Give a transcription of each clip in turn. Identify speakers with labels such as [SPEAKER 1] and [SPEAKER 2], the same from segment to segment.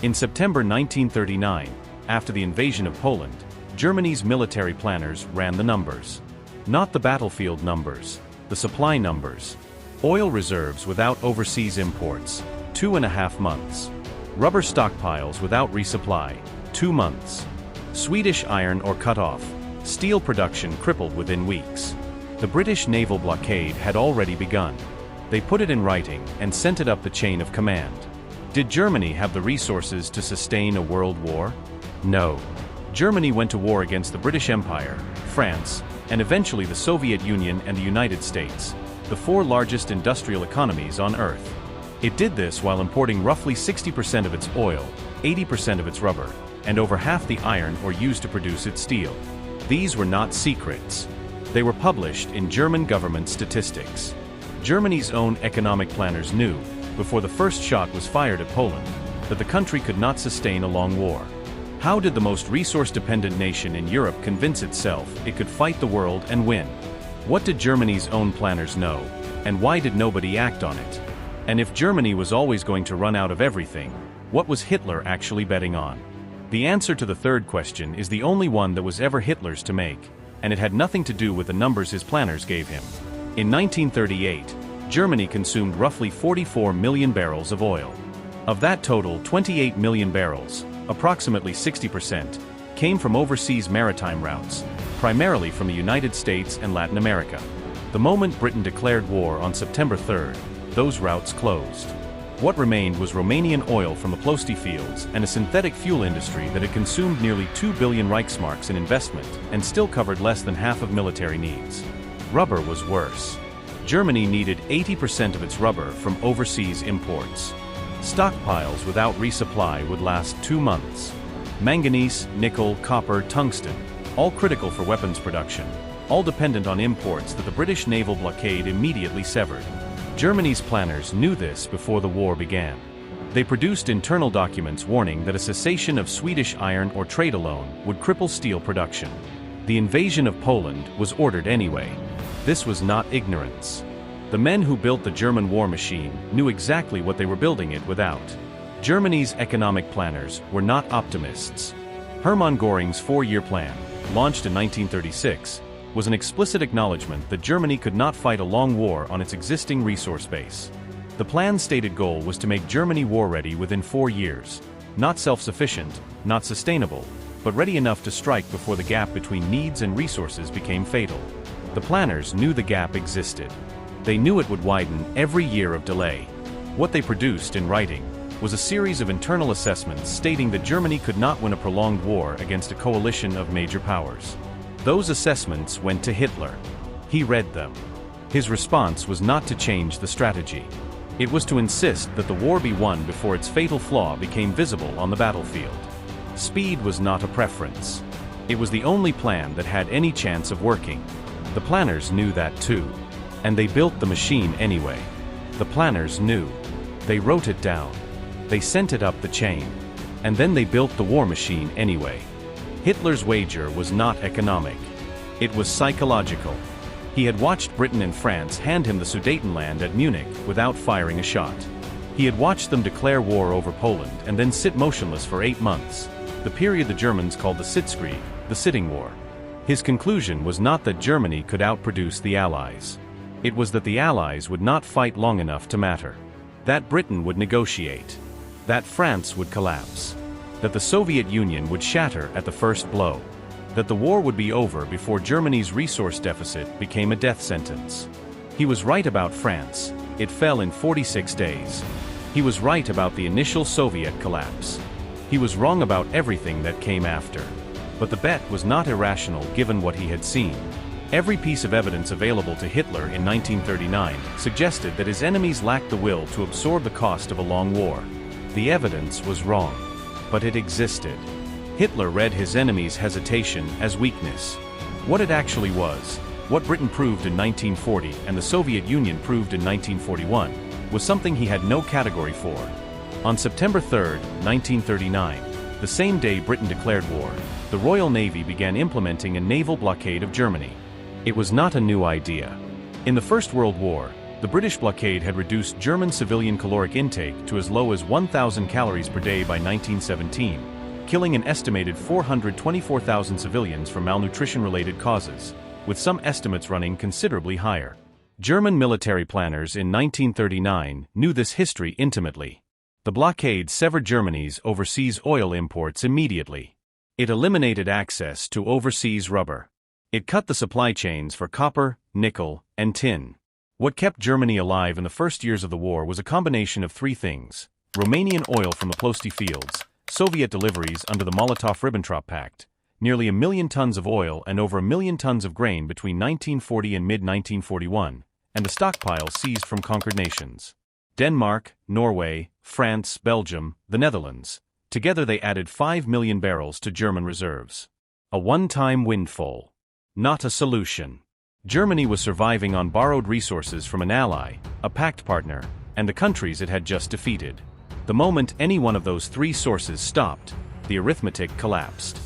[SPEAKER 1] In September 1939, after the invasion of Poland, Germany's military planners ran the numbers. Not the battlefield numbers, the supply numbers. Oil reserves without overseas imports, 2.5 months. Rubber stockpiles without resupply, 2 months. Swedish iron ore cut off, steel production crippled within weeks. The British naval blockade had already begun. They put it in writing and sent it up the chain of command. Did Germany have the resources to sustain a world war? No. Germany went to war against the British Empire, France, and eventually the Soviet Union and the United States, the 4 largest industrial economies on Earth. It did this while importing roughly 60% of its oil, 80% of its rubber, and over half the iron ore used to produce its steel. These were not secrets. They were published in German government statistics. Germany's own economic planners knew, before the first shot was fired at Poland, that the country could not sustain a long war. How did the most resource-dependent nation in Europe convince itself it could fight the world and win? What did Germany's own planners know, and why did nobody act on it? And if Germany was always going to run out of everything, what was Hitler actually betting on? The answer to the third question is the only one that was ever Hitler's to make, and it had nothing to do with the numbers his planners gave him. In 1938, Germany consumed roughly 44 million barrels of oil. Of that total, 28 million barrels, approximately 60%, came from overseas maritime routes, primarily from the United States and Latin America. The moment Britain declared war on September 3rd, those routes closed. What remained was Romanian oil from the Ploiești fields and a synthetic fuel industry that had consumed nearly 2 billion Reichsmarks in investment and still covered less than half of military needs. Rubber was worse. Germany needed 80% of its rubber from overseas imports. Stockpiles without resupply would last 2 months. Manganese, nickel, copper, tungsten, all critical for weapons production, all dependent on imports that the British naval blockade immediately severed. Germany's planners knew this before the war began. They produced internal documents warning that a cessation of Swedish iron ore trade alone would cripple steel production. The invasion of Poland was ordered anyway. This was not ignorance. The men who built the German war machine knew exactly what they were building it without. Germany's economic planners were not optimists. Hermann Göring's 4-year plan, launched in 1936, was an explicit acknowledgement that Germany could not fight a long war on its existing resource base. The plan's stated goal was to make Germany war-ready within 4 years, not self-sufficient, not sustainable, but ready enough to strike before the gap between needs and resources became fatal. The planners knew the gap existed. They knew it would widen every year of delay. What they produced in writing was a series of internal assessments stating that Germany could not win a prolonged war against a coalition of major powers. Those assessments went to Hitler. He read them. His response was not to change the strategy. It was to insist that the war be won before its fatal flaw became visible on the battlefield. Speed was not a preference. It was the only plan that had any chance of working. The planners knew that too. And they built the machine anyway. The planners knew. They wrote it down. They sent it up the chain. And then they built the war machine anyway. Hitler's wager was not economic. It was psychological. He had watched Britain and France hand him the Sudetenland at Munich without firing a shot. He had watched them declare war over Poland and then sit motionless for 8 months, the period the Germans called the Sitzkrieg, the sitting war. His conclusion was not that Germany could outproduce the Allies. It was that the Allies would not fight long enough to matter. That Britain would negotiate. That France would collapse. That the Soviet Union would shatter at the first blow. That the war would be over before Germany's resource deficit became a death sentence. He was right about France. It fell in 46 days. He was right about the initial Soviet collapse. He was wrong about everything that came after. But the bet was not irrational given what he had seen. Every piece of evidence available to Hitler in 1939 suggested that his enemies lacked the will to absorb the cost of a long war. The evidence was wrong. But it existed. Hitler read his enemies' hesitation as weakness. What it actually was, what Britain proved in 1940 and the Soviet Union proved in 1941, was something he had no category for. On September 3, 1939, the same day Britain declared war, the Royal Navy began implementing a naval blockade of Germany. It was not a new idea. In the First World War, The British blockade had reduced German civilian caloric intake to as low as 1,000 calories per day by 1917, killing an estimated 424,000 civilians from malnutrition-related causes, with some estimates running considerably higher. German military planners in 1939 knew this history intimately. The blockade severed Germany's overseas oil imports immediately. It eliminated access to overseas rubber. It cut the supply chains for copper, nickel, and tin. What kept Germany alive in the first years of the war was a combination of three things: Romanian oil from the Ploiești fields, Soviet deliveries under the Molotov-Ribbentrop Pact, nearly 1 million tons of oil and over 1 million tons of grain between 1940 and mid-1941, and the stockpile seized from conquered nations. Denmark, Norway, France, Belgium, the Netherlands. Together they added 5 million barrels to German reserves. A one-time windfall. Not a solution. Germany was surviving on borrowed resources from an ally, a pact partner, and the countries it had just defeated. The moment any one of those three sources stopped, the arithmetic collapsed.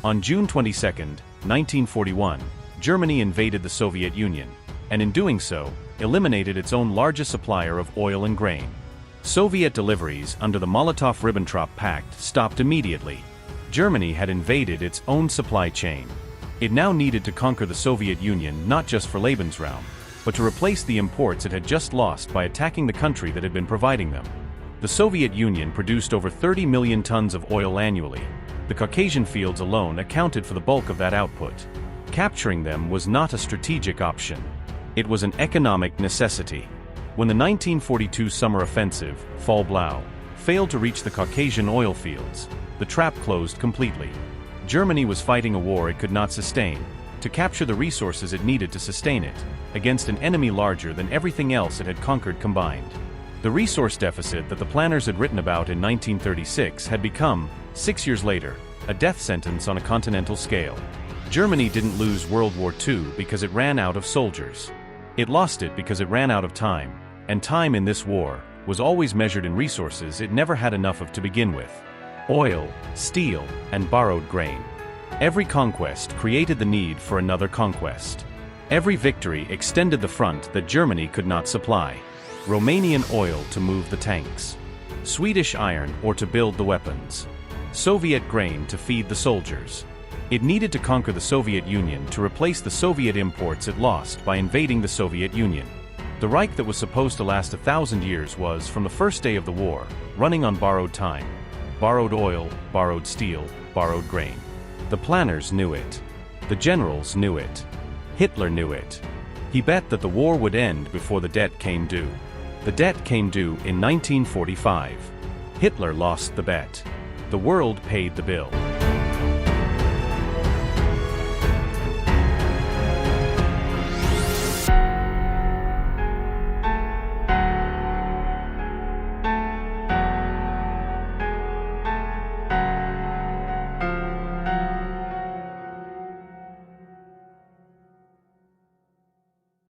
[SPEAKER 1] On June 22, 1941, Germany invaded the Soviet Union, and in doing so, eliminated its own largest supplier of oil and grain. Soviet deliveries under the Molotov-Ribbentrop Pact stopped immediately. Germany had invaded its own supply chain. It now needed to conquer the Soviet Union not just for Lebensraum, but to replace the imports it had just lost by attacking the country that had been providing them. The Soviet Union produced over 30 million tons of oil annually. The Caucasian fields alone accounted for the bulk of that output. Capturing them was not a strategic option. It was an economic necessity. When the 1942 summer offensive, Fall Blau, failed to reach the Caucasian oil fields, the trap closed completely. Germany was fighting a war it could not sustain, to capture the resources it needed to sustain it, against an enemy larger than everything else it had conquered combined. The resource deficit that the planners had written about in 1936 had become, 6 years later, a death sentence on a continental scale. Germany didn't lose World War II because it ran out of soldiers. It lost it because it ran out of time, and time in this war was always measured in resources it never had enough of to begin with: oil, steel, and borrowed grain. Every conquest created the need for another conquest. Every victory extended the front that Germany could not supply. Romanian oil to move the tanks. Swedish iron ore to build the weapons. Soviet grain to feed the soldiers. It needed to conquer the Soviet Union to replace the Soviet imports it lost by invading the Soviet Union. The Reich that was supposed to last 1,000 years was, from the first day of the war, running on borrowed time. Borrowed oil, borrowed steel, borrowed grain. The planners knew it. The generals knew it. Hitler knew it. He bet that the war would end before the debt came due. The debt came due in 1945. Hitler lost the bet. The world paid the bill.